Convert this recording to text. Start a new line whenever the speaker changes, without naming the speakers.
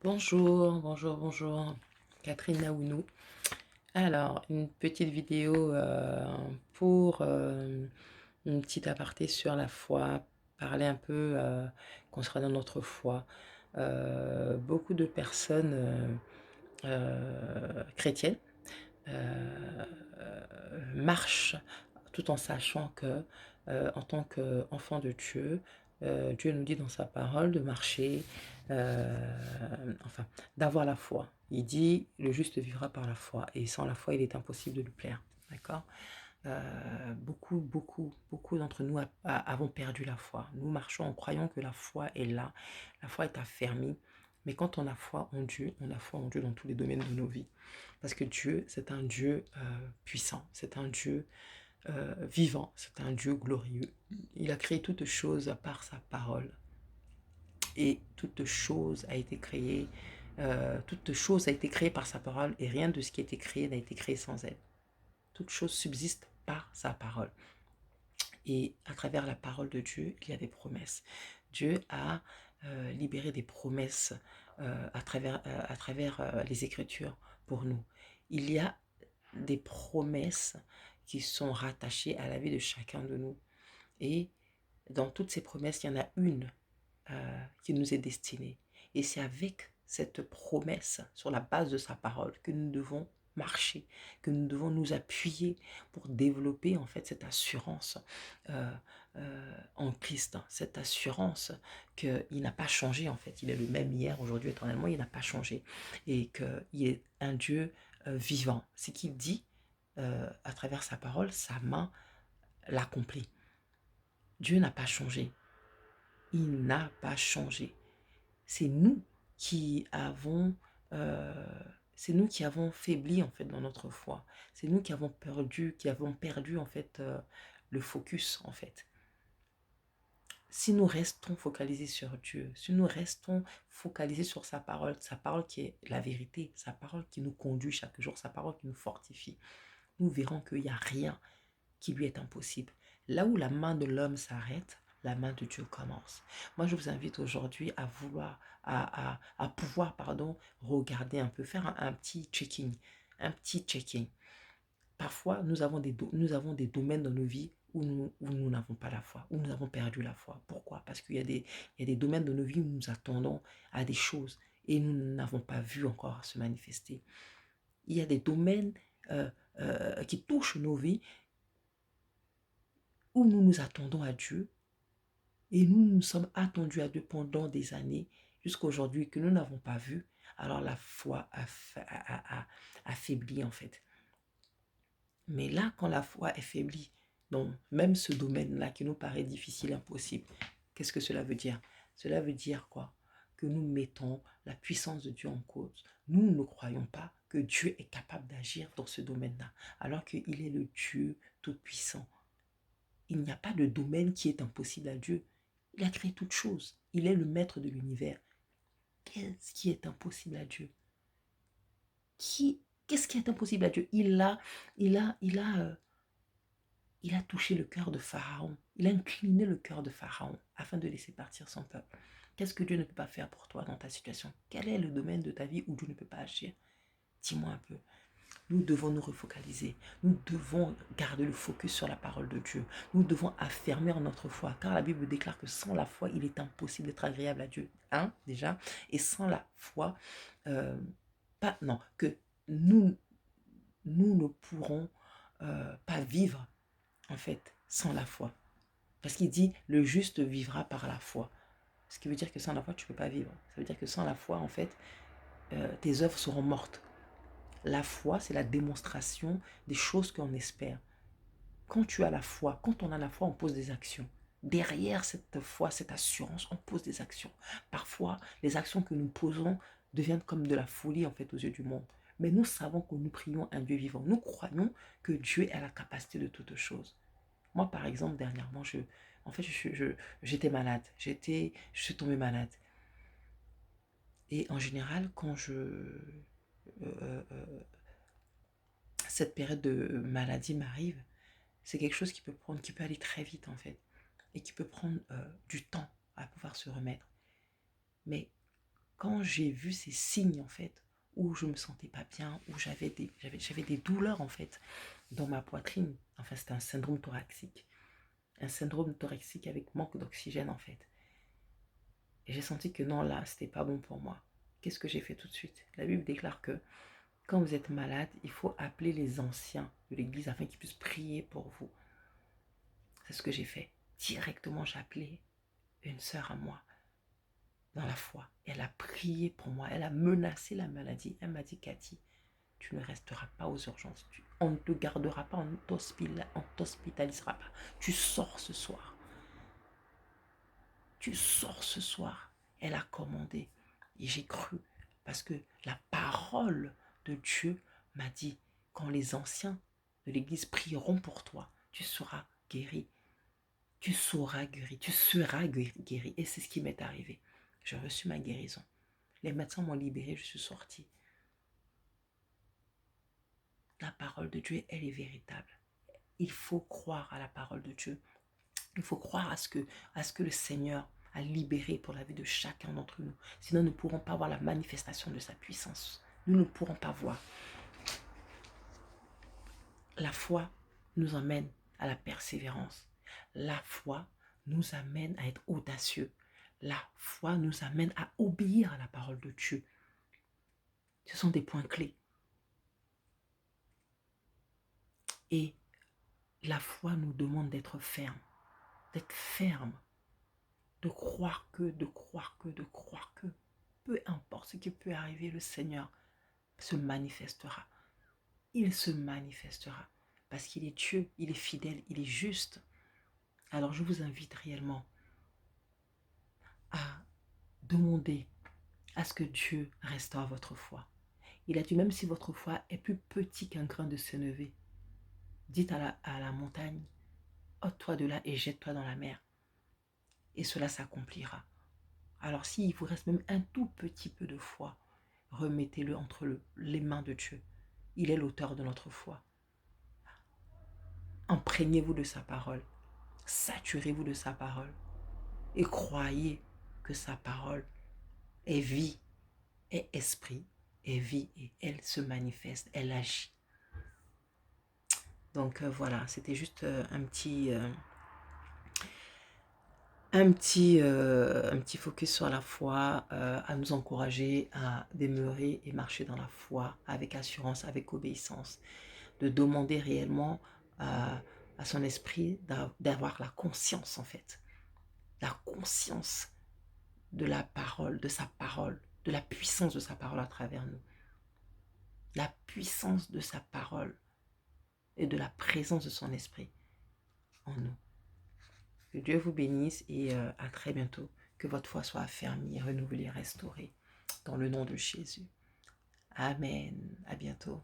Bonjour, bonjour, bonjour. Catherine Naounou. Alors, une petite vidéo pour une petite aparté sur la foi, parler un peu concernant notre foi. Beaucoup de personnes chrétiennes marchent tout en sachant que, en tant qu'enfant de Dieu, Dieu nous dit dans sa parole de marcher, enfin, d'avoir la foi. Il dit, le juste vivra par la foi, et sans la foi, il est impossible de lui plaire. D'accord. Beaucoup d'entre nous avons perdu la foi. Nous marchons en croyant que la foi est là, la foi est affermie. Mais quand on a foi en Dieu, on a foi en Dieu dans tous les domaines de nos vies. Parce que Dieu, c'est un Dieu puissant, c'est un Dieu vivant, c'est un Dieu glorieux. Il a créé toutes choses par sa parole. Et toute chose a été créée par sa parole, et rien de ce qui a été créé n'a été créé sans elle. Toute chose subsiste par sa parole. Et à travers la parole de Dieu, il y a des promesses. Dieu a libéré des promesses à travers les Écritures pour nous. Il y a des promesses qui sont rattachées à la vie de chacun de nous. Et dans toutes ces promesses, il y en a une qui nous est destinée. Et c'est avec cette promesse, sur la base de sa parole, que nous devons marcher, que nous devons nous appuyer pour développer en fait cette assurance en Christ, cette assurance qu'il n'a pas changé en fait, il est le même hier, aujourd'hui, éternellement, il n'a pas changé, et qu'il est un Dieu vivant. Ce qu'il dit à travers sa parole, sa main l'accomplit. Dieu n'a pas changé, il n'a pas changé. C'est nous qui avons, euh, c'est nous qui avons faibli en fait dans notre foi. C'est nous qui avons perdu en fait le focus en fait. Si nous restons focalisés sur Dieu, si nous restons focalisés sur sa parole qui est la vérité, sa parole qui nous conduit chaque jour, sa parole qui nous fortifie, nous verrons qu'il n'y a rien qui lui est impossible. Là où la main de l'homme s'arrête, la main de Dieu commence. Moi, je vous invite aujourd'hui à vouloir, à pouvoir, pardon, regarder un peu, faire un petit checking, un petit checking. Parfois, nous avons des domaines dans nos vies où nous n'avons pas la foi, où nous avons perdu la foi. Pourquoi? Parce qu'il y a des domaines de nos vies où nous attendons à des choses et nous n'avons pas vu encore se manifester. Il y a des domaines qui touchent nos vies où nous nous attendons à Dieu et nous nous sommes attendus à Dieu pendant des années jusqu'à aujourd'hui que nous n'avons pas vu. Alors la foi affaiblit en fait. Mais là, quand la foi est faiblie, dans même ce domaine-là qui nous paraît difficile, impossible, qu'est-ce que cela veut dire? Cela veut dire quoi? Que nous mettons la puissance de Dieu en cause. Nous ne croyons pas que Dieu est capable d'agir dans ce domaine-là, alors qu'il est le Dieu tout-puissant. Il n'y a pas de domaine qui est impossible à Dieu. Il a créé toutes choses. Il est le maître de l'univers. Qu'est-ce qui est impossible à Dieu? Qu'est-ce qui est impossible à Dieu? Il a touché le cœur de Pharaon. Il a incliné le cœur de Pharaon afin de laisser partir son peuple. Qu'est-ce que Dieu ne peut pas faire pour toi dans ta situation? Quel est le domaine de ta vie où Dieu ne peut pas agir? Dis-moi un peu. Nous devons nous refocaliser. Nous devons garder le focus sur la parole de Dieu. Nous devons affermir notre foi. Car la Bible déclare que sans la foi, il est impossible d'être agréable à Dieu. Hein, déjà. Et sans la foi, non, que nous, nous ne pourrons pas vivre, en fait, sans la foi. Parce qu'il dit, le juste vivra par la foi. Ce qui veut dire que sans la foi, tu ne peux pas vivre. Ça veut dire que sans la foi, en fait, tes œuvres seront mortes. La foi, c'est la démonstration des choses qu'on espère. Quand tu as la foi, quand on a la foi, on pose des actions. Derrière cette foi, cette assurance, on pose des actions. Parfois, les actions que nous posons deviennent comme de la folie en fait aux yeux du monde. Mais nous savons que nous prions un Dieu vivant. Nous croyons que Dieu a la capacité de toutes choses. Moi, par exemple, dernièrement, j'étais malade. Je suis tombée malade. Et en général, cette période de maladie m'arrive, c'est quelque chose qui peut aller très vite en fait, et qui peut prendre du temps à pouvoir se remettre. Mais quand j'ai vu ces signes, en fait, où je me sentais pas bien, où j'avais des douleurs, en fait, dans ma poitrine. Enfin, c'était un syndrome thoracique. Un syndrome thoracique avec manque d'oxygène, en fait. Et j'ai senti que non, là, c'était pas bon pour moi. Qu'est-ce que j'ai fait tout de suite? La Bible déclare que quand vous êtes malade, il faut appeler les anciens de l'église afin qu'ils puissent prier pour vous. C'est ce que j'ai fait. Directement, j'ai appelé une sœur à moi dans la foi. Elle a prié pour moi. Elle a menacé la maladie. Elle m'a dit, Cathy, tu ne resteras pas aux urgences. On ne te gardera pas, on ne t'hospitalisera pas. Tu sors ce soir. Tu sors ce soir. Elle a commandé. Et j'ai cru. Parce que la parole de Dieu m'a dit, quand les anciens de l'église prieront pour toi, tu seras guéri. Tu seras guéri. Tu seras guéri. Et c'est ce qui m'est arrivé. J'ai reçu ma guérison. Les médecins m'ont libéré, je suis sortie. La parole de Dieu, elle est véritable. Il faut croire à la parole de Dieu. Il faut croire à ce que le Seigneur a libéré pour la vie de chacun d'entre nous. Sinon, nous ne pourrons pas voir la manifestation de sa puissance. Nous ne pourrons pas voir. La foi nous emmène à la persévérance. La foi nous amène à être audacieux. La foi nous amène à obéir à la parole de Dieu. Ce sont des points clés. Et la foi nous demande d'être ferme. D'être ferme. De croire que, peu importe ce qui peut arriver, le Seigneur se manifestera. Il se manifestera. Parce qu'il est Dieu, il est fidèle, il est juste. Alors je vous invite réellement à demander à ce que Dieu restaure votre foi. Il a dit, même si votre foi est plus petit qu'un grain de sénévé, dites à la montagne, ôte-toi de là et jette-toi dans la mer. Et cela s'accomplira. Alors s'il vous reste même un tout petit peu de foi, remettez-le entre les mains de Dieu. Il est l'auteur de notre foi. Imprégnez-vous de sa parole. Saturez-vous de sa parole. Et croyez que sa parole est vie, est esprit, est vie et elle se manifeste, elle agit. Donc voilà, c'était juste un petit focus sur la foi, à nous encourager à demeurer et marcher dans la foi avec assurance, avec obéissance, de demander réellement à son esprit d'avoir la conscience en fait, la conscience de la parole, de sa parole, de la puissance de sa parole à travers nous, la puissance de sa parole et de la présence de son esprit en nous. Que Dieu vous bénisse et à très bientôt. Que votre foi soit affermie, renouvelée, restaurée. Dans le nom de Jésus. Amen. À bientôt.